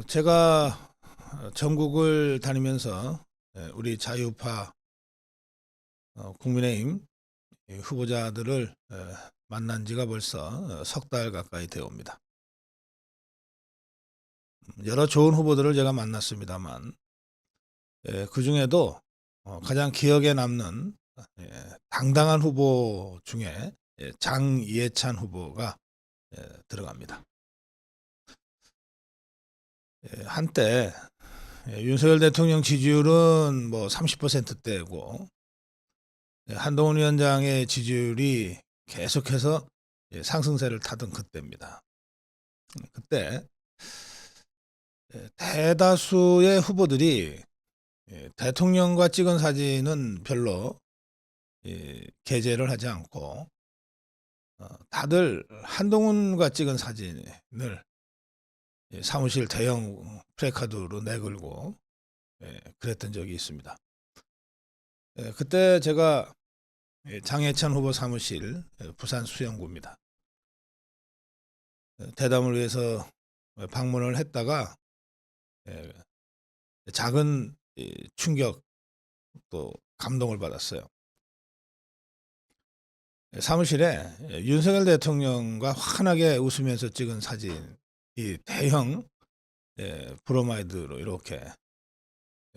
제가 전국을 다니면서 우리 자유파 국민의힘 후보자들을 만난 지가 벌써 석 달 가까이 되어 옵니다. 여러 좋은 후보들을 제가 만났습니다만 그중에도 가장 기억에 남는 당당한 후보 중에 장예찬 후보가 들어갑니다. 한때 윤석열 대통령 지지율은 뭐 30%대고 한동훈 위원장의 지지율이 계속해서 상승세를 타던 그때입니다. 그때 대다수의 후보들이 대통령과 찍은 사진은 별로 게재를 하지 않고 다들 한동훈과 찍은 사진을 사무실 대형 플래카드로 내걸고 그랬던 적이 있습니다. 그때 제가 장예찬 후보 사무실 부산 수영구입니다. 대담을 위해서 방문을 했다가 작은 충격 또 감동을 받았어요. 사무실에 윤석열 대통령과 환하게 웃으면서 찍은 사진이 대형 브로마이드로 이렇게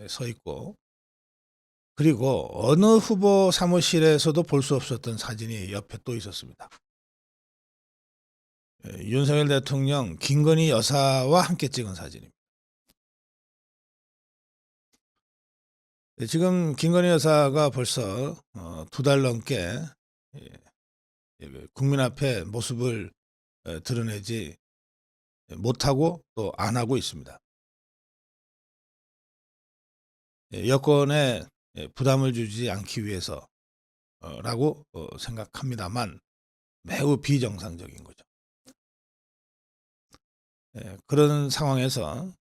서 있고, 그리고 어느 후보 사무실에서도 볼 수 없었던 사진이 옆에 또 있었습니다. 윤석열 대통령 김건희 여사와 함께 찍은 사진입니다. 지금 김건희 여사가 벌써 2달 넘게 국민 앞에 모습을 드러내지 못하고 또 안 하고 있습니다. 여권에 부담을 주지 않기 위해서라고 생각합니다만 매우 비정상적인 거죠. 그런 상황에서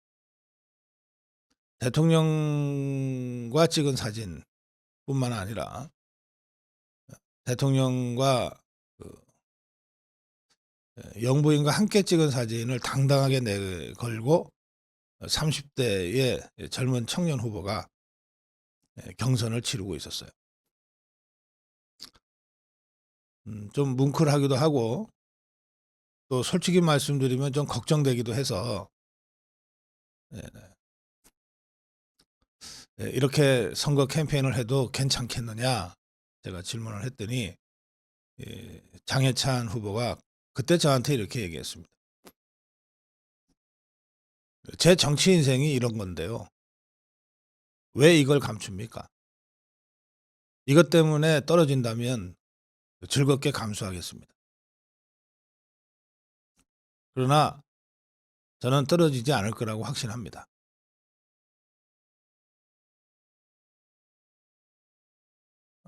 대통령과 찍은 사진뿐만 아니라 대통령과 영부인과 함께 찍은 사진을 당당하게 내걸고 30대의 젊은 청년 후보가 경선을 치르고 있었어요. 좀 뭉클하기도 하고 또 솔직히 말씀드리면 좀 걱정되기도 해서 이렇게 선거 캠페인을 해도 괜찮겠느냐 제가 질문을 했더니 장예찬 후보가 그때 저한테 이렇게 얘기했습니다. 제 정치 인생이 이런 건데요. 왜 이걸 감춥니까? 이것 때문에 떨어진다면 즐겁게 감수하겠습니다. 그러나 저는 떨어지지 않을 거라고 확신합니다.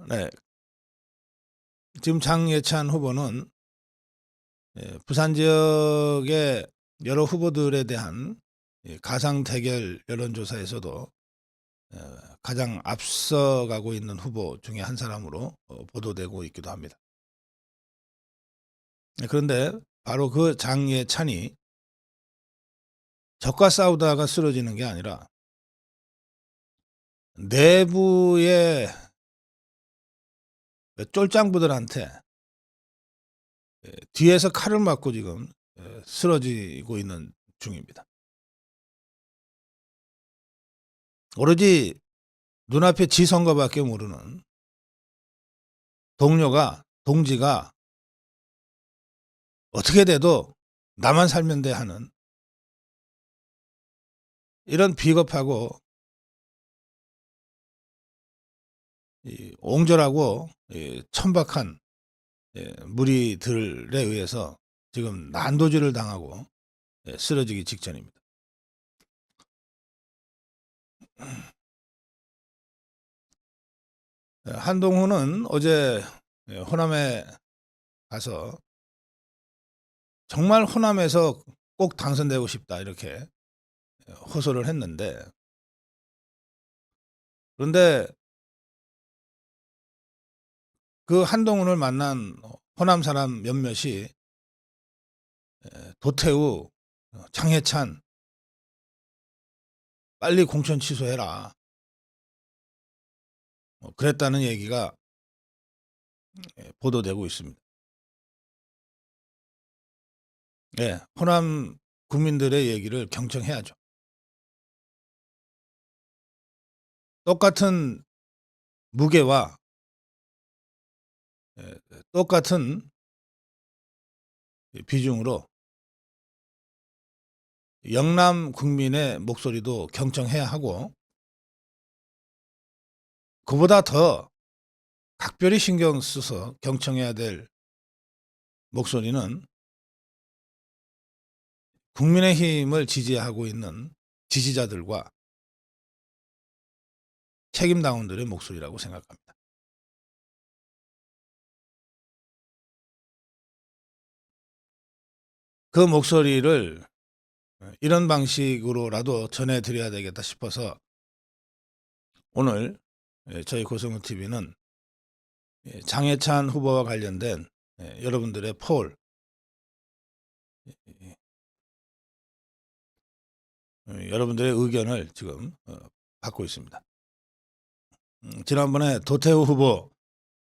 네. 지금 장예찬 후보는 부산 지역의 여러 후보들에 대한 가상 대결 여론조사에서도 가장 앞서가고 있는 후보 중에 한 사람으로 보도되고 있기도 합니다. 그런데 바로 그 장예찬이 적과 싸우다가 쓰러지는 게 아니라 내부의 쫄짱부들한테 뒤에서 칼을 맞고 지금 쓰러지고 있는 중입니다. 오로지 눈앞에 지 선거밖에 모르는 동지가 어떻게 돼도 나만 살면 돼 하는 이런 비겁하고 옹졸하고 천박한 무리들에 의해서 지금 난도질을 당하고 쓰러지기 직전입니다. 한동훈은 어제 호남에 가서 정말 호남에서 꼭 당선되고 싶다 이렇게 호소를 했는데, 그런데 그 한동훈을 만난 호남 사람 몇몇이 도태우, 장해찬 빨리 공천 취소해라. 그랬다는 얘기가 보도되고 있습니다. 예, 호남 국민들의 얘기를 경청해야죠. 똑같은 무게와 똑같은 비중으로 영남 국민의 목소리도 경청해야 하고, 그보다 더 각별히 신경 써서 경청해야 될 목소리는 국민의힘을 지지하고 있는 지지자들과 책임당원들의 목소리라고 생각합니다. 그 목소리를 이런 방식으로라도 전해드려야 되겠다 싶어서 오늘 저희 고성호TV는 장해찬 후보와 관련된 여러분들의 폴, 여러분들의 의견을 지금 받고 있습니다. 지난번에 도태우 후보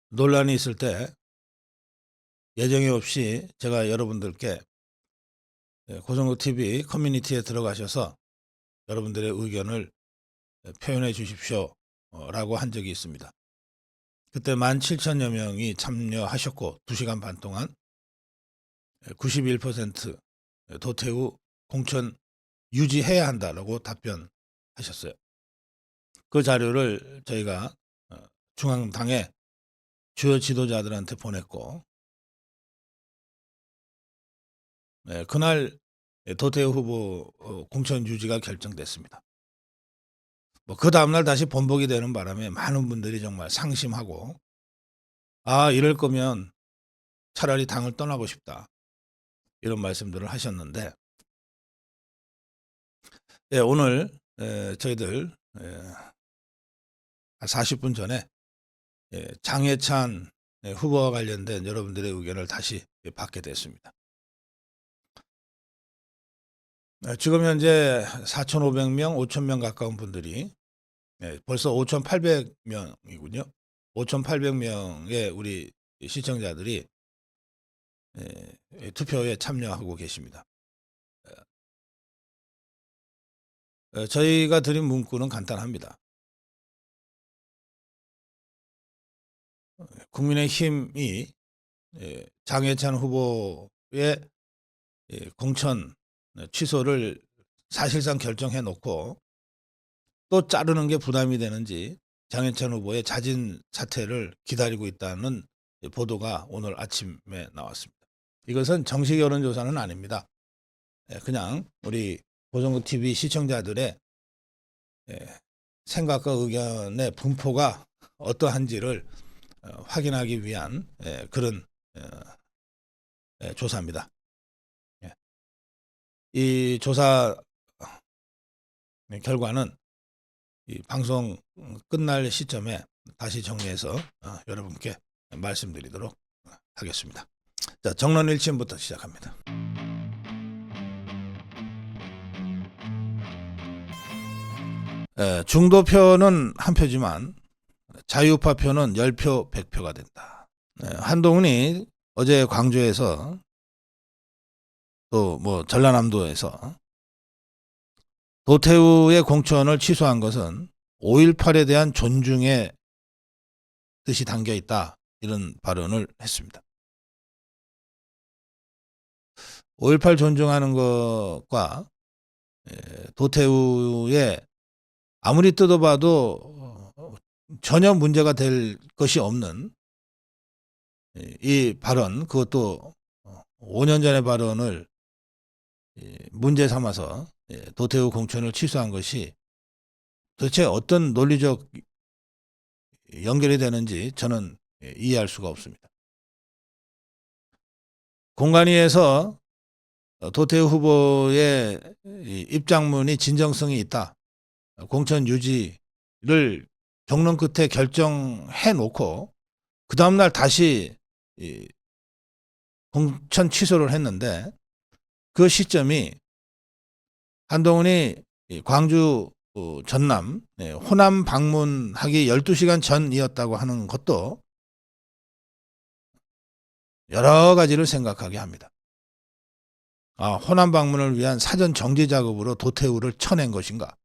논란이 있을 때 예정이 없이 제가 여러분들께 고성호TV 커뮤니티에 들어가셔서 여러분들의 의견을 표현해 주십시오 라고 한 적이 있습니다. 그때 17,000여 명이 참여하셨고 2시간 반 동안 91% 도태우 공천 유지해야 한다라고 답변하셨어요. 그 자료를 저희가 중앙당의 주요 지도자들한테 보냈고, 그날 도태우 후보 공천 유지가 결정됐습니다. 그 다음날 다시 번복이 되는 바람에 많은 분들이 정말 상심하고, 이럴 거면 차라리 당을 떠나고 싶다, 이런 말씀들을 하셨는데, 오늘 저희들 40분 전에 장해찬 후보와 관련된 여러분들의 의견을 다시 받게 됐습니다. 지금 현재 4,500명, 5,000명 가까운 분들이, 벌써 5,800명이군요. 5,800명의 우리 시청자들이 투표에 참여하고 계십니다. 저희가 드린 문구는 간단합니다. 국민의힘이 장해찬 후보의 공천 취소를 사실상 결정해 놓고 또 자르는 게 부담이 되는지 장해찬 후보의 자진 사퇴를 기다리고 있다는 보도가 오늘 아침에 나왔습니다. 이것은 정식 여론조사는 아닙니다. 그냥 우리 고성호TV 시청자들의 생각과 의견의 분포가 어떠한지를 확인하기 위한 그런 조사입니다. 이 조사 결과는 이 방송 끝날 시점에 다시 정리해서 여러분께 말씀드리도록 하겠습니다. 자, 정론 1침부터 시작합니다. 중도표는 한 표지만 자유우파표는 10표, 100표가 된다. 한동훈이 어제 광주에서 또 전라남도에서 도태우의 공천을 취소한 것은 5.18에 대한 존중의 뜻이 담겨 있다, 이런 발언을 했습니다. 5.18 존중하는 것과 도태우의 아무리 뜯어봐도 전혀 문제가 될 것이 없는 이 발언, 그것도 5년 전의 발언을 문제 삼아서 도태우 공천을 취소한 것이 도대체 어떤 논리적 연결이 되는지 저는 이해할 수가 없습니다. 공관위에서 도태우 후보의 입장문이 진정성이 있다, 공천 유지를 경론 끝에 결정해 놓고 그 다음날 다시 공천 취소를 했는데, 그 시점이 한동훈이 광주 전남 호남 방문하기 12시간 전이었다고 하는 것도 여러 가지를 생각하게 합니다. 호남 방문을 위한 사전 정지 작업으로 도태우를 쳐낸 것인가?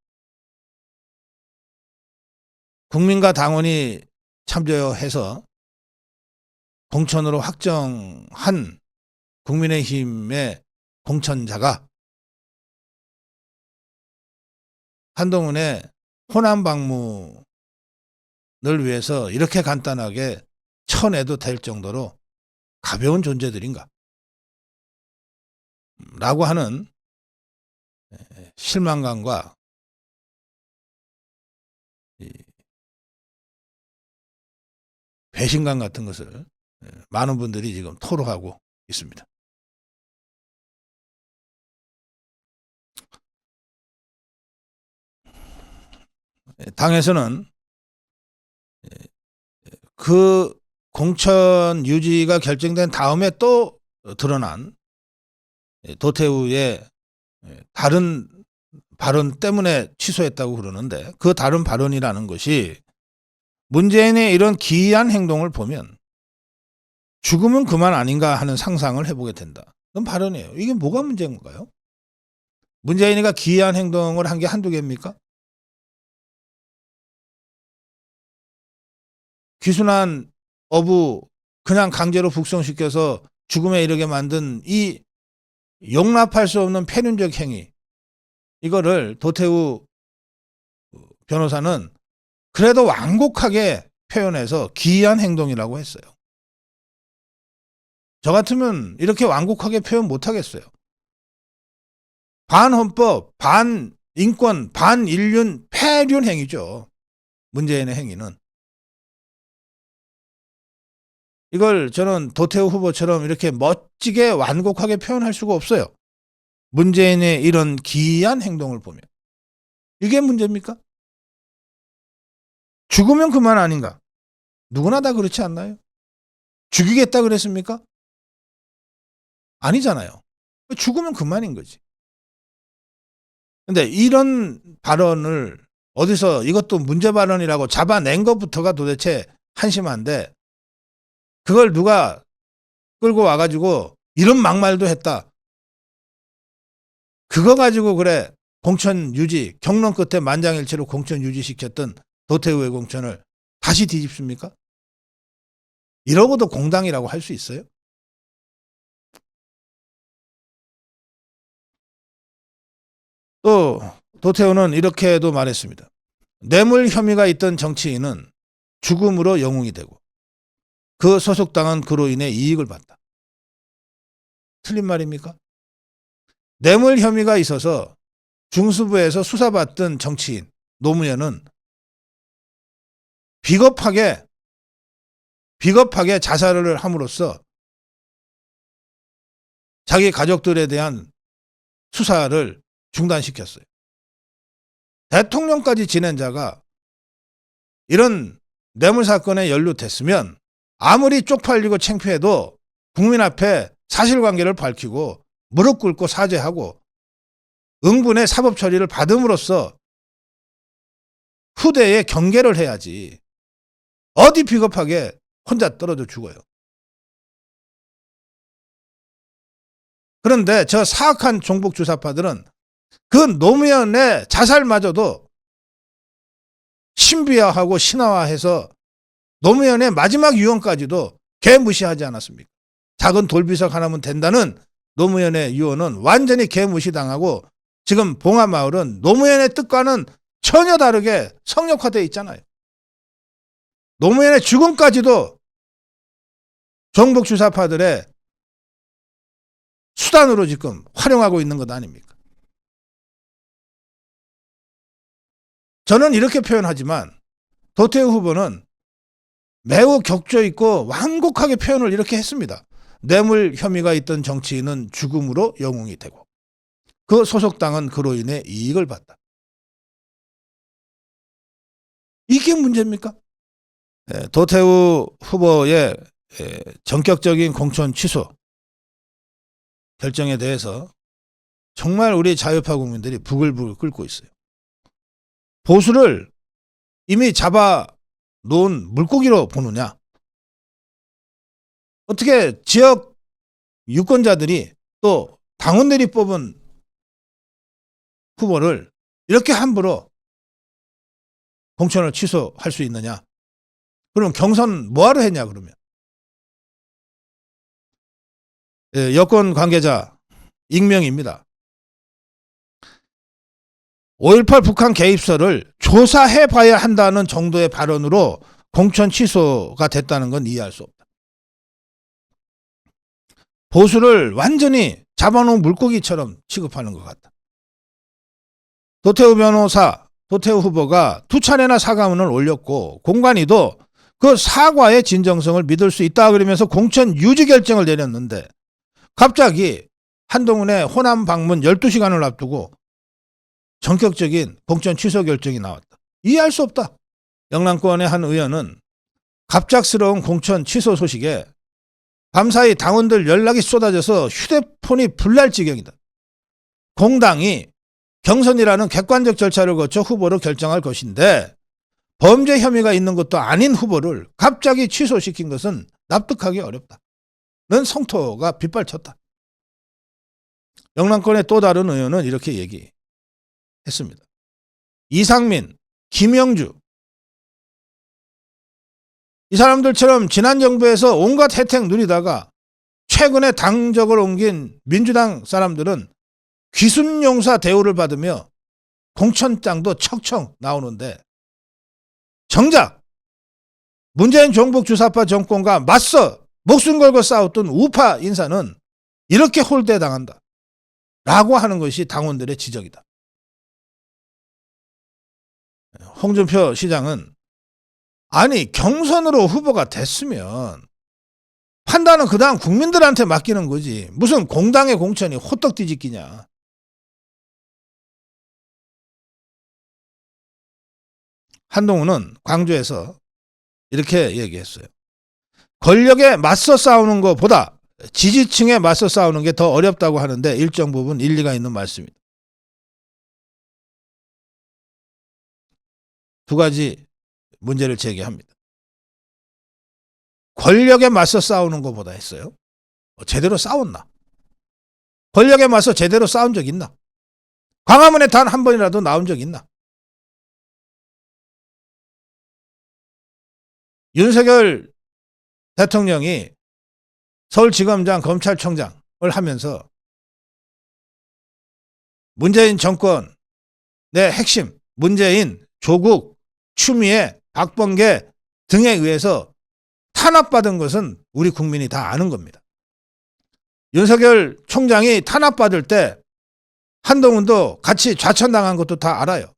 국민과 당원이 참여해서 공천으로 확정한 국민의힘의 공천자가 한동훈의 호남 방문을 위해서 이렇게 간단하게 쳐내도 될 정도로 가벼운 존재들인가? 라고 하는 실망감과 배신감 같은 것을 많은 분들이 지금 토로하고 있습니다. 당에서는 그 공천 유지가 결정된 다음에 또 드러난 도태우의 다른 발언 때문에 취소했다고 그러는데, 그 다른 발언이라는 것이 문재인의 이런 기이한 행동을 보면 죽으면 그만 아닌가 하는 상상을 해보게 된다. 그런 발언이에요. 이게 뭐가 문제인 건가요? 문재인이가 기이한 행동을 한 게 한두 개입니까? 귀순한 어부 그냥 강제로 북송시켜서 죽음에 이르게 만든 이 용납할 수 없는 패륜적 행위, 이거를 도태우 변호사는 그래도 완곡하게 표현해서 기이한 행동이라고 했어요. 저 같으면 이렇게 완곡하게 표현 못하겠어요. 반헌법, 반인권, 반인륜, 패륜 행위죠. 문재인의 행위는. 이걸 저는 도태우 후보처럼 이렇게 멋지게 완곡하게 표현할 수가 없어요. 문재인의 이런 기이한 행동을 보면. 이게 문제입니까? 죽으면 그만 아닌가? 누구나 다 그렇지 않나요? 죽이겠다 그랬습니까? 아니잖아요. 죽으면 그만인 거지. 근데 이런 발언을 어디서, 이것도 문제 발언이라고 잡아낸 것부터가 도대체 한심한데, 그걸 누가 끌고 와가지고 이런 막말도 했다. 그거 가지고 그래 공천 유지, 경론 끝에 만장일치로 공천 유지시켰던 도태우의 공천을 다시 뒤집습니까? 이러고도 공당이라고 할 수 있어요? 또 도태우는 이렇게도 말했습니다. 뇌물 혐의가 있던 정치인은 죽음으로 영웅이 되고 그 소속당은 그로 인해 이익을 받다. 틀린 말입니까? 뇌물 혐의가 있어서 중수부에서 수사받던 정치인 노무현은 비겁하게 자살을 함으로써 자기 가족들에 대한 수사를 중단시켰어요. 대통령까지 지낸 자가 이런 뇌물 사건에 연루됐으면 아무리 쪽팔리고 창피해도 국민 앞에 사실관계를 밝히고 무릎 꿇고 사죄하고 응분의 사법 처리를 받음으로써 후대에 경계를 해야지. 어디 비겁하게 혼자 떨어져 죽어요. 그런데 저 사악한 종북 주사파들은 그 노무현의 자살마저도 신비화하고 신화화해서 노무현의 마지막 유언까지도 개무시하지 않았습니까? 작은 돌비석 하나면 된다는 노무현의 유언은 완전히 개무시당하고 지금 봉화마을은 노무현의 뜻과는 전혀 다르게 성역화되어 있잖아요. 노무현의 죽음까지도 종북 주사파들의 수단으로 지금 활용하고 있는 것 아닙니까? 저는 이렇게 표현하지만 도태우 후보는 매우 격조 있고 완곡하게 표현을 이렇게 했습니다. 뇌물 혐의가 있던 정치인은 죽음으로 영웅이 되고 그 소속당은 그로 인해 이익을 받다. 이게 문제입니까? 도태우 후보의 전격적인 공천 취소 결정에 대해서 정말 우리 자유파 국민들이 부글부글 끓고 있어요. 보수를 이미 잡아 놓은 물고기로 보느냐? 어떻게 지역 유권자들이 또 당원들이 뽑은 후보를 이렇게 함부로 공천을 취소할 수 있느냐? 그럼 경선 뭐하러 했냐 그러면. 여권 관계자 익명입니다. 5.18 북한 개입설을 조사해 봐야 한다는 정도의 발언으로 공천 취소가 됐다는 건 이해할 수 없다. 보수를 완전히 잡아놓은 물고기처럼 취급하는 것 같다. 도태우 변호사, 도태우 후보가 2차례나 사과문을 올렸고 공관위도 그 사과의 진정성을 믿을 수 있다 그러면서 공천 유지 결정을 내렸는데 갑자기 한동훈의 호남 방문 12시간을 앞두고 전격적인 공천 취소 결정이 나왔다. 이해할 수 없다. 영남권의 한 의원은 갑작스러운 공천 취소 소식에 밤사이 당원들 연락이 쏟아져서 휴대폰이 불날 지경이다. 공당이 경선이라는 객관적 절차를 거쳐 후보로 결정할 것인데 범죄 혐의가 있는 것도 아닌 후보를 갑자기 취소시킨 것은 납득하기 어렵다. 는 성토가 빗발쳤다. 영남권의 또 다른 의원은 이렇게 얘기했습니다. 이상민, 김영주 이 사람들처럼 지난 정부에서 온갖 혜택 누리다가 최근에 당적을 옮긴 민주당 사람들은 귀순용사 대우를 받으며 공천장도 척척 나오는데 정작 문재인 종북 주사파 정권과 맞서 목숨 걸고 싸웠던 우파 인사는 이렇게 홀대당한다 라고 하는 것이 당원들의 지적이다. 홍준표 시장은 아니 경선으로 후보가 됐으면 판단은 그 다음 국민들한테 맡기는 거지 무슨 공당의 공천이 호떡 뒤집기냐. 한동훈은 광주에서 이렇게 얘기했어요. 권력에 맞서 싸우는 것보다 지지층에 맞서 싸우는 게 더 어렵다고 하는데 일정 부분 일리가 있는 말씀입니다. 두 가지 문제를 제기합니다. 권력에 맞서 싸우는 것보다 했어요. 제대로 싸웠나? 권력에 맞서 제대로 싸운 적 있나? 광화문에 단 한 번이라도 나온 적 있나? 윤석열 대통령이 서울지검장 검찰총장을 하면서 문재인 정권의 핵심 문재인, 조국, 추미애, 박범계 등에 의해서 탄압받은 것은 우리 국민이 다 아는 겁니다. 윤석열 총장이 탄압받을 때 한동훈도 같이 좌천당한 것도 다 알아요.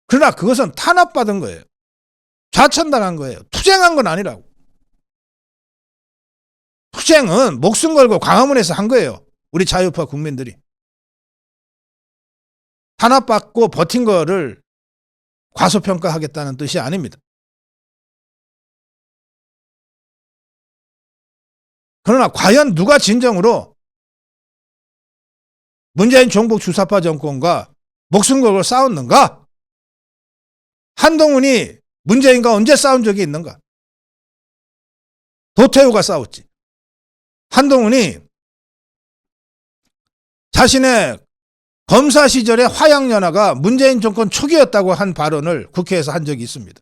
그러나 그것은 탄압받은 거예요. 좌천당한 거예요. 투쟁한 건 아니라고. 투쟁은 목숨 걸고 광화문에서 한 거예요. 우리 자유파 국민들이. 탄압받고 버틴 거를 과소평가하겠다는 뜻이 아닙니다. 그러나 과연 누가 진정으로 문재인 종북 주사파 정권과 목숨 걸고 싸웠는가? 한동훈이 문재인과 언제 싸운 적이 있는가? 도태우가 싸웠지. 한동훈이 자신의 검사 시절의 화양연화가 문재인 정권 초기였다고 한 발언을 국회에서 한 적이 있습니다.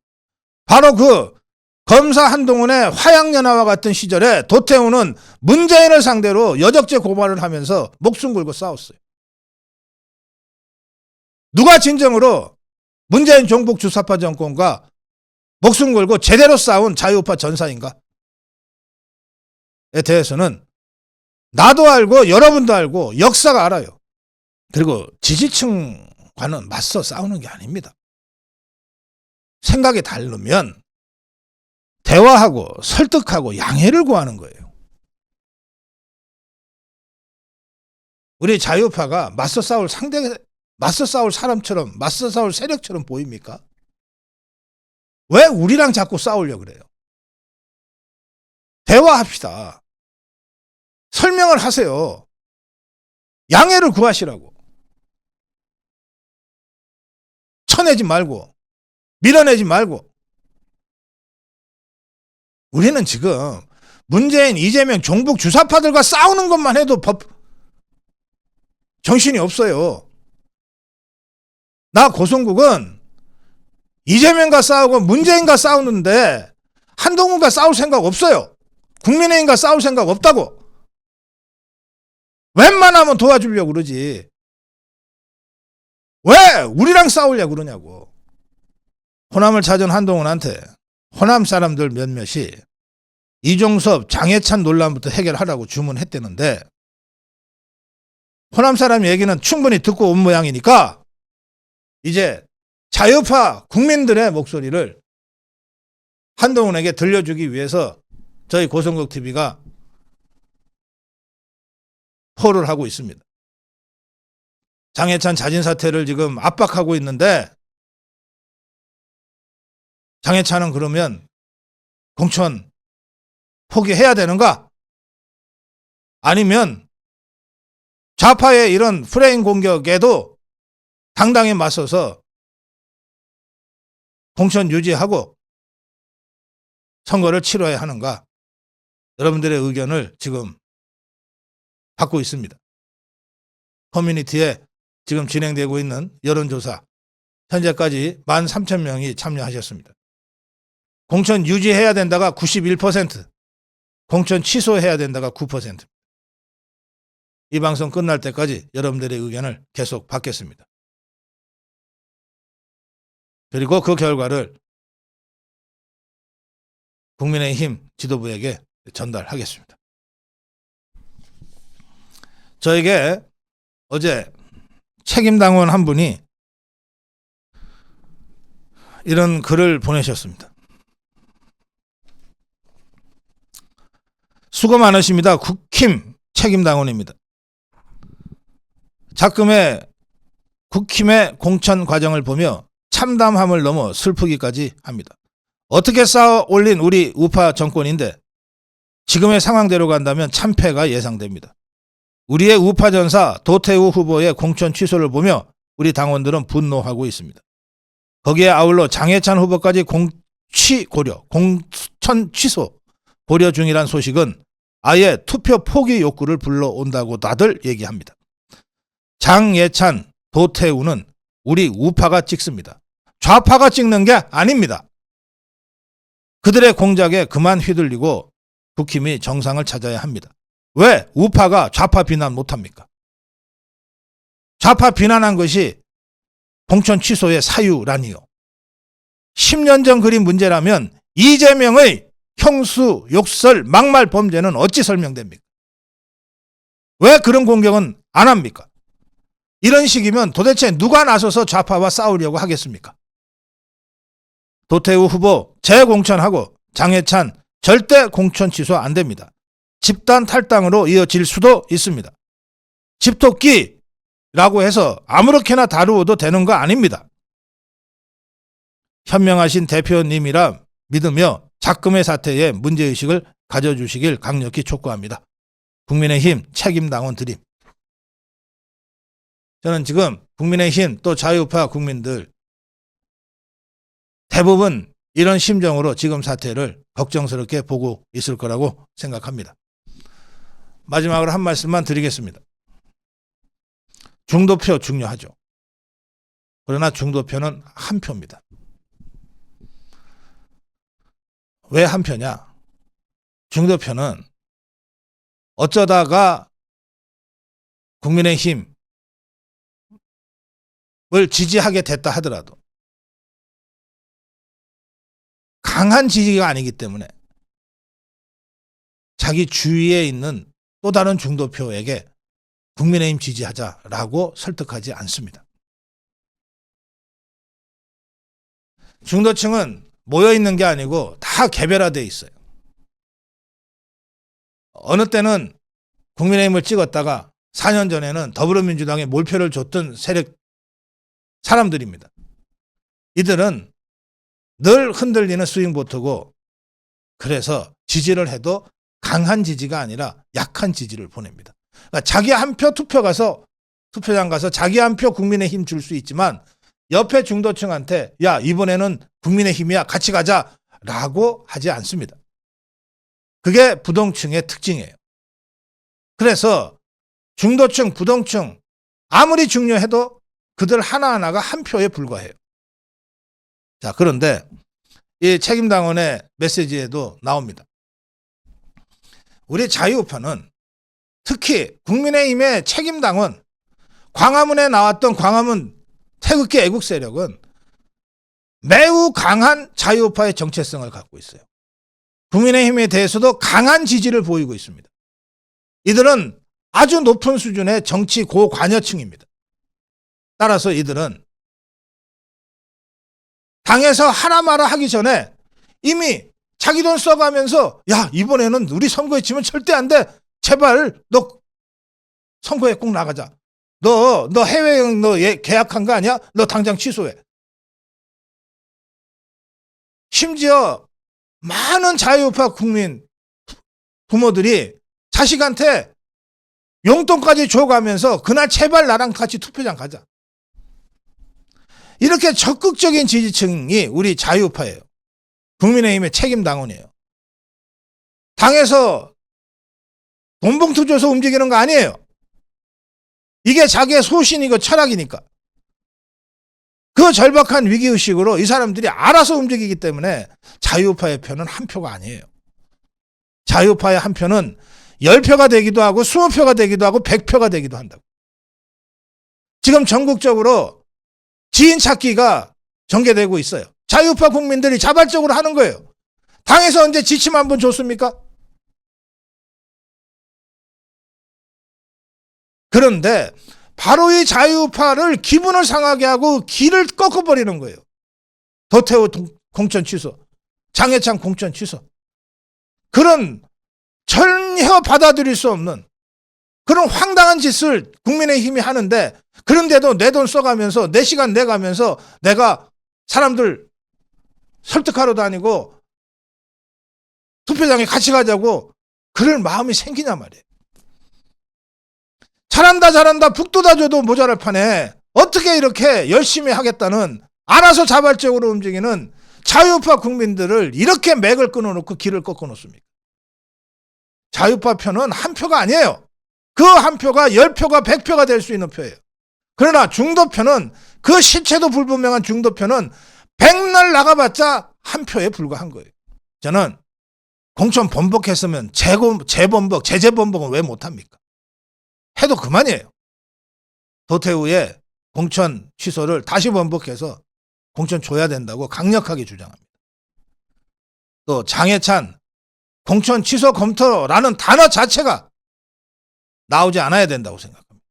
바로 그 검사 한동훈의 화양연화와 같은 시절에 도태우는 문재인을 상대로 여적죄 고발을 하면서 목숨 걸고 싸웠어요. 누가 진정으로 문재인 종북 주사파 정권과 목숨 걸고 제대로 싸운 자유파 전사인가에 대해서는 나도 알고 여러분도 알고 역사가 알아요. 그리고 지지층과는 맞서 싸우는 게 아닙니다. 생각이 다르면 대화하고 설득하고 양해를 구하는 거예요. 우리 자유파가 맞서 싸울 사람처럼 맞서 싸울 세력처럼 보입니까? 왜 우리랑 자꾸 싸우려고 그래요? 대화합시다. 설명을 하세요. 양해를 구하시라고. 쳐내지 말고 밀어내지 말고. 우리는 지금 문재인, 이재명, 종북 주사파들과 싸우는 것만 해도 정신이 없어요. 나 고성국은 이재명과 싸우고 문재인과 싸우는데 한동훈과 싸울 생각 없어요. 국민의힘과 싸울 생각 없다고. 웬만하면 도와주려고 그러지. 왜 우리랑 싸우려고 그러냐고. 호남을 찾은 한동훈한테 호남 사람들 몇몇이 이종섭, 장해찬 논란부터 해결하라고 주문했대는데 호남 사람 얘기는 충분히 듣고 온 모양이니까 이제 자유파 국민들의 목소리를 한동훈에게 들려주기 위해서 저희 고성국 TV가 포를 하고 있습니다. 장해찬 자진 사퇴를 지금 압박하고 있는데 장해찬은 그러면 공천 포기해야 되는가? 아니면 좌파의 이런 프레임 공격에도 당당히 맞서서 공천 유지하고 선거를 치러야 하는가? 여러분들의 의견을 지금 받고 있습니다. 커뮤니티에 지금 진행되고 있는 여론조사 현재까지 13,000명이 참여하셨습니다. 공천 유지해야 된다가 91%, 공천 취소해야 된다가 9%. 이 방송 끝날 때까지 여러분들의 의견을 계속 받겠습니다. 그리고 그 결과를 국민의힘 지도부에게 전달하겠습니다. 저에게 어제 책임당원 한 분이 이런 글을 보내셨습니다. 수고 많으십니다. 국힘 책임당원입니다. 작금의 국힘의 공천 과정을 보며 참담함을 넘어 슬프기까지 합니다. 어떻게 쌓아 올린 우리 우파 정권인데 지금의 상황대로 간다면 참패가 예상됩니다. 우리의 우파 전사 도태우 후보의 공천 취소를 보며 우리 당원들은 분노하고 있습니다. 거기에 아울러 장해찬 후보까지 공천 취소 고려 중이란 소식은 아예 투표 포기 욕구를 불러온다고 다들 얘기합니다. 장예찬, 도태우는 우리 우파가 찍습니다. 좌파가 찍는 게 아닙니다. 그들의 공작에 그만 휘둘리고 국힘이 정상을 찾아야 합니다. 왜 우파가 좌파 비난 못합니까? 좌파 비난한 것이 공천 취소의 사유라니요. 10년 전 그린 문제라면 이재명의 형수, 욕설, 막말 범죄는 어찌 설명됩니까? 왜 그런 공격은 안 합니까? 이런 식이면 도대체 누가 나서서 좌파와 싸우려고 하겠습니까? 도태우 후보 재공천하고 장해찬 절대 공천 취소 안 됩니다. 집단 탈당으로 이어질 수도 있습니다. 집토끼라고 해서 아무렇게나 다루어도 되는 거 아닙니다. 현명하신 대표님이라 믿으며 작금의 사태에 문제의식을 가져주시길 강력히 촉구합니다. 국민의힘 책임당원 드림. 저는 지금 국민의힘 또 자유파 국민들 대부분 이런 심정으로 지금 사태를 걱정스럽게 보고 있을 거라고 생각합니다. 마지막으로 한 말씀만 드리겠습니다. 중도표 중요하죠. 그러나 중도표는 한 표입니다. 왜 한 표냐? 중도표는 어쩌다가 국민의힘을 지지하게 됐다 하더라도 강한 지지가 아니기 때문에 자기 주위에 있는 또 다른 중도표에게 국민의힘 지지하자라고 설득하지 않습니다. 중도층은 모여있는 게 아니고 다 개별화되어 있어요. 어느 때는 국민의힘을 찍었다가 4년 전에는 더불어민주당에 몰표를 줬던 사람들입니다. 이들은 늘 흔들리는 스윙보트고 그래서 지지를 해도 강한 지지가 아니라 약한 지지를 보냅니다. 그러니까 자기 한 표 투표장 가서 자기 한 표 국민의힘 줄 수 있지만 옆에 중도층한테 야 이번에는 국민의힘이야 같이 가자라고 하지 않습니다. 그게 부동층의 특징이에요. 그래서 중도층, 부동층 아무리 중요해도 그들 하나하나가 한 표에 불과해요. 자, 그런데 이 책임당원의 메시지에도 나옵니다. 우리 자유우파는 특히 국민의힘의 책임당원 광화문에 나왔던 광화문 태극기 애국 세력은 매우 강한 자유우파의 정체성을 갖고 있어요. 국민의힘에 대해서도 강한 지지를 보이고 있습니다. 이들은 아주 높은 수준의 정치 고관여층입니다. 따라서 이들은 당에서 하라 마라 하기 전에 이미 자기 돈 써가면서 야 이번에는 우리 선거에 지면 절대 안 돼. 제발 너 선거에 꼭 나가자. 너 해외여행 너 계약한 거 아니야? 너 당장 취소해. 심지어 많은 자유우파 국민 부모들이 자식한테 용돈까지 줘가면서 그날 제발 나랑 같이 투표장 가자. 이렇게 적극적인 지지층이 우리 자유우파예요. 국민의힘의 책임당원이에요. 당에서 돈봉투 줘서 움직이는 거 아니에요. 이게 자기의 소신이고 철학이니까. 그 절박한 위기의식으로 이 사람들이 알아서 움직이기 때문에 자유우파의 표는 한 표가 아니에요. 자유우파의 한 표는 10표가 되기도 하고 20표가 되기도 하고 100표가 되기도 한다고. 지금 전국적으로 지인 찾기가 전개되고 있어요. 자유우파 국민들이 자발적으로 하는 거예요. 당에서 언제 지침 한번 줬습니까? 그런데 바로 이 자유우파를 기분을 상하게 하고 길을 꺾어버리는 거예요. 도태우 공천 취소, 장해찬 공천 취소. 그런 전혀 받아들일 수 없는 그런 황당한 짓을 국민의힘이 하는데 그런데도 내 돈 써가면서 내 시간 내가면서 내가 사람들 설득하러 다니고 투표장에 같이 가자고 그럴 마음이 생기냐 말이에요. 잘한다 북돋아줘도 모자랄 판에 어떻게 이렇게 열심히 하겠다는 알아서 자발적으로 움직이는 자유우파 국민들을 이렇게 맥을 끊어놓고 길을 꺾어놓습니까? 자유우파 표는 한 표가 아니에요. 그 한 표가 10표가 100표가 될 수 있는 표예요. 그러나 중도표는 그 실체도 불분명한 중도표는 백날 나가봤자 한 표에 불과한 거예요. 저는 공천 번복했으면 제재번복은 왜 못합니까? 해도 그만이에요. 도태우의 공천 취소를 다시 번복해서 공천 줘야 된다고 강력하게 주장합니다. 또 장해찬 공천 취소 검토라는 단어 자체가 나오지 않아야 된다고 생각합니다.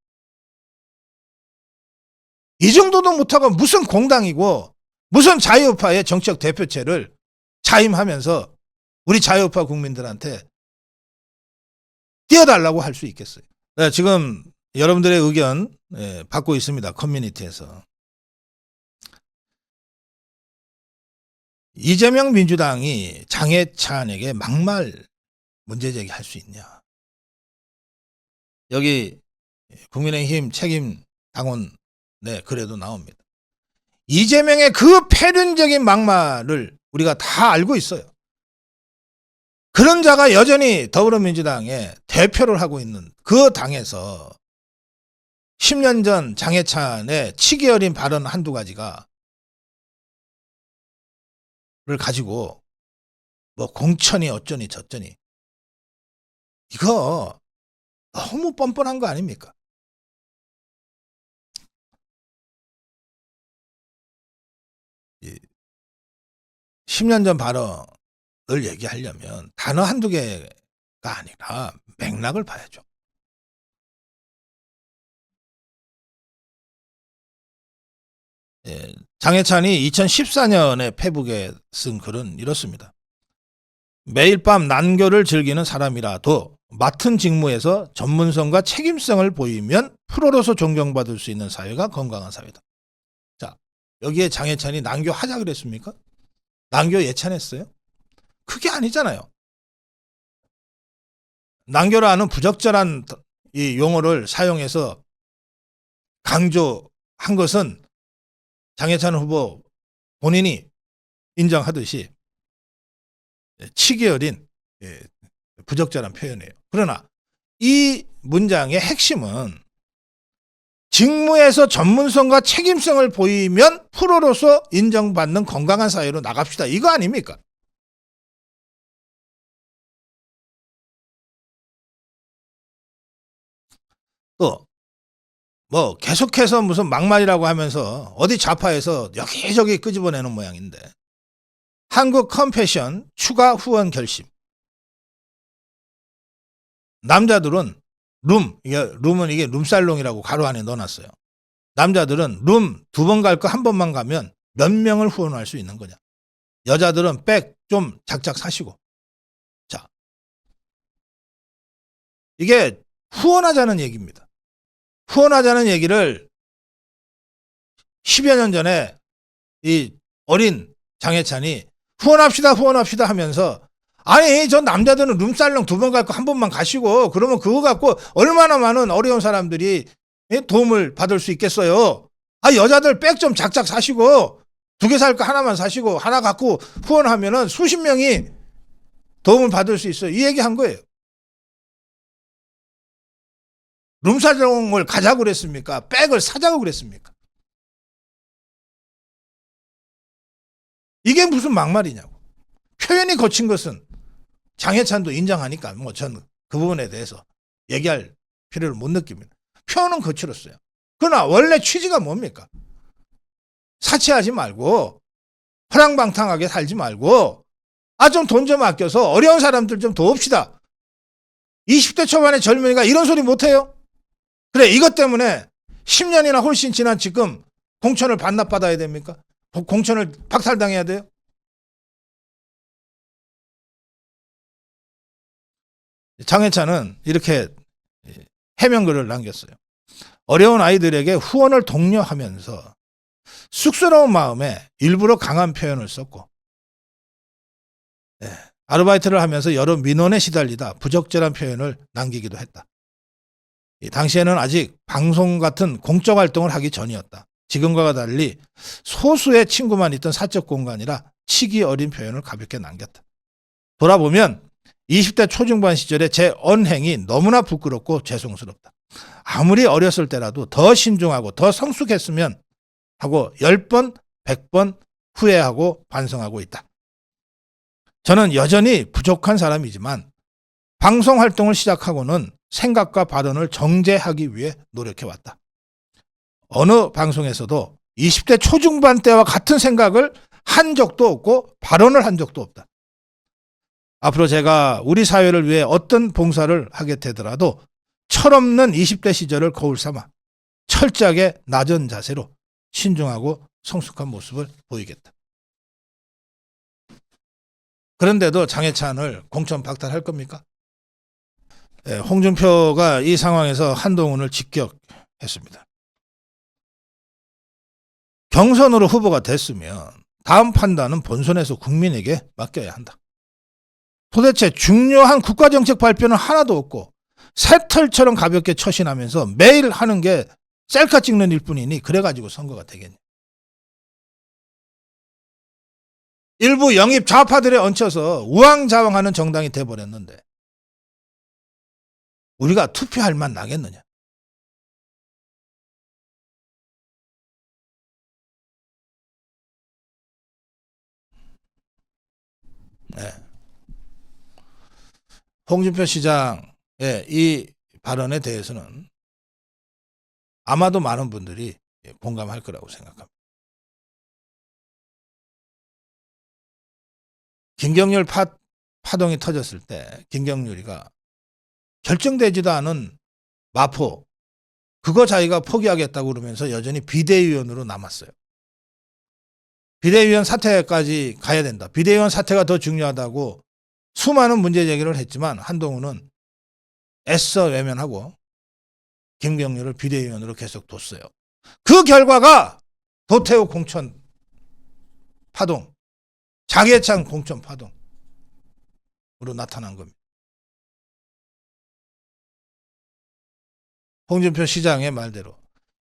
이 정도도 못하고 무슨 공당이고 무슨 자유우파의 정치적 대표체를 차임하면서 우리 자유우파 국민들한테 띄워달라고 할 수 있겠어요. 네, 지금 여러분들의 의견 받고 있습니다. 커뮤니티에서. 이재명 민주당이 장해찬에게 막말 문제 제기할 수 있냐. 여기 국민의힘 책임 당원 글에도 나옵니다. 이재명의 그 패륜적인 막말을 우리가 다 알고 있어요. 그런 자가 여전히 더불어민주당의 대표를 하고 있는 그 당에서 10년 전 장해찬의 치기 어린 발언 한두 가지가 를 가지고 뭐 공천이 어쩌니 저쩌니 이거 너무 뻔뻔한 거 아닙니까? 이 10년 전 발언을 얘기하려면 단어 한두 개가 아니라 맥락을 봐야죠. 장해찬이 2014년에 페북에 쓴 글은 이렇습니다. 매일 밤 난교를 즐기는 사람이라도 맡은 직무에서 전문성과 책임성을 보이면 프로로서 존경받을 수 있는 사회가 건강한 사회다. 자, 여기에 장해찬이 난교 하자 그랬습니까? 난교 예찬했어요? 그게 아니잖아요. 난교라는 부적절한 이 용어를 사용해서 강조한 것은 장해찬 후보 본인이 인정하듯이 치기 어린 부적절한 표현이에요. 그러나 이 문장의 핵심은 직무에서 전문성과 책임성을 보이면 프로로서 인정받는 건강한 사회로 나갑시다. 이거 아닙니까? 또 뭐 계속해서 무슨 막말이라고 하면서 어디 좌파에서 여기저기 끄집어내는 모양인데, 한국 컴패션 추가 후원 결심. 남자들은 룸은 이게 룸살롱이라고 가로 안에 넣어놨어요. 남자들은 룸 2번 갈 거 1번만 가면 몇 명을 후원할 수 있는 거냐. 여자들은 백 좀 작작 사시고. 자, 이게 후원하자는 얘기입니다. 후원하자는 얘기를 10여 년 전에 이 어린 장해찬이 후원합시다 하면서, 아니 저 남자들은 룸살롱 2번 갈 거 1번만 가시고 그러면 그거 갖고 얼마나 많은 어려운 사람들이 도움을 받을 수 있겠어요. 아, 여자들 백 좀 작작 사시고 2개 살 거 하나만 사시고 하나 갖고 후원하면은 수십 명이 도움을 받을 수 있어요. 이 얘기 한 거예요. 룸살롱을 가자고 그랬습니까? 백을 사자고 그랬습니까? 이게 무슨 막말이냐고. 표현이 거친 것은 장해찬도 인정하니까 뭐 전 그 부분에 대해서 얘기할 필요를 못 느낍니다. 표현은 거칠었어요. 그러나 원래 취지가 뭡니까? 사치하지 말고 허랑방탕하게 살지 말고 좀 돈 좀 아껴서 어려운 사람들 좀 도웁시다. 20대 초반의 젊은이가 이런 소리 못해요? 그래, 이것 때문에 10년이나 훨씬 지난 지금 공천을 반납받아야 됩니까? 공천을 박탈당해야 돼요? 장해찬은 이렇게 해명글을 남겼어요. 어려운 아이들에게 후원을 독려하면서 쑥스러운 마음에 일부러 강한 표현을 썼고, 아르바이트를 하면서 여러 민원에 시달리다 부적절한 표현을 남기기도 했다. 당시에는 아직 방송 같은 공적 활동을 하기 전이었다. 지금과 달리 소수의 친구만 있던 사적 공간이라 치기 어린 표현을 가볍게 남겼다. 돌아보면 20대 초중반 시절에 제 언행이 너무나 부끄럽고 죄송스럽다. 아무리 어렸을 때라도 더 신중하고 더 성숙했으면 하고 10번, 100번 후회하고 반성하고 있다. 저는 여전히 부족한 사람이지만 방송 활동을 시작하고는 생각과 발언을 정제하기 위해 노력해왔다. 어느 방송에서도 20대 초중반 때와 같은 생각을 한 적도 없고 발언을 한 적도 없다. 앞으로 제가 우리 사회를 위해 어떤 봉사를 하게 되더라도 철없는 20대 시절을 거울 삼아 철저하게 낮은 자세로 신중하고 성숙한 모습을 보이겠다. 그런데도 장해찬을 공천 박탈할 겁니까? 홍준표가 이 상황에서 한동훈을 직격했습니다. 경선으로 후보가 됐으면 다음 판단은 본선에서 국민에게 맡겨야 한다. 도대체 중요한 국가정책 발표는 하나도 없고 새털처럼 가볍게 처신하면서 매일 하는 게 셀카 찍는 일뿐이니 그래가지고 선거가 되겠냐. 일부 영입 좌파들에 얹혀서 우왕좌왕하는 정당이 돼버렸는데 우리가 투표할 만 나겠느냐. 네. 홍준표 시장의 이 발언에 대해서는 아마도 많은 분들이 공감할 거라고 생각합니다. 김경률 파동이 터졌을 때 김경률이가 결정되지도 않은 마포 그거 자기가 포기하겠다고 그러면서 여전히 비대위원으로 남았어요. 비대위원 사퇴까지 가야 된다. 비대위원 사퇴가 더 중요하다고 수많은 문제 제기를 했지만 한동훈은 애써 외면하고 김경률을 비대위원으로 계속 뒀어요. 그 결과가 도태우 공천 파동, 장해찬 공천 파동으로 나타난 겁니다. 홍준표 시장의 말대로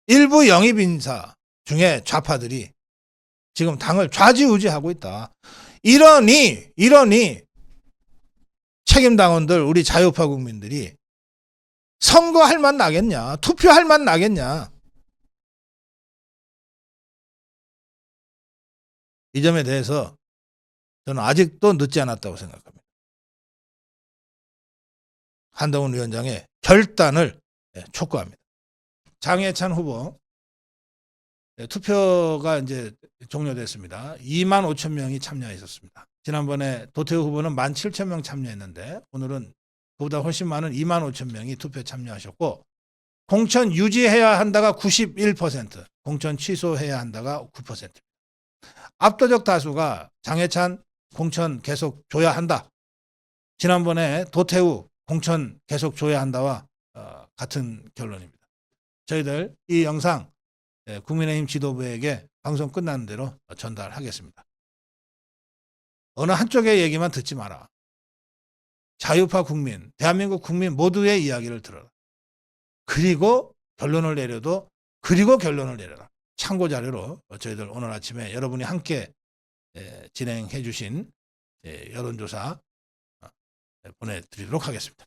일부 영입 인사 중에 좌파들이 지금 당을 좌지우지하고 있다. 이러니 책임당원들, 우리 자유파 국민들이 선거할 맛 나겠냐, 투표할 맛 나겠냐, 이 점에 대해서 저는 아직도 늦지 않았다고 생각합니다. 한동훈 위원장의 결단을 촉구합니다. 장해찬 후보 투표가 이제 종료됐습니다. 2만 5천 명이 참여했었습니다. 지난번에 도태우 후보는 1만 7천 명 참여했는데 오늘은 그보다 훨씬 많은 2만 5천 명이 투표에 참여하셨고, 공천 유지해야 한다가 91%, 공천 취소해야 한다가 9%. 압도적 다수가 장해찬 공천 계속 줘야 한다. 지난번에 도태우 공천 계속 줘야 한다와 같은 결론입니다. 저희들 이 영상 국민의힘 지도부에게 방송 끝나는 대로 전달하겠습니다. 어느 한쪽의 얘기만 듣지 마라. 자유파 국민, 대한민국 국민 모두의 이야기를 들어라. 그리고 결론을 내려라. 참고 자료로 저희들 오늘 아침에 여러분이 함께 진행해 주신 여론조사 보내드리도록 하겠습니다.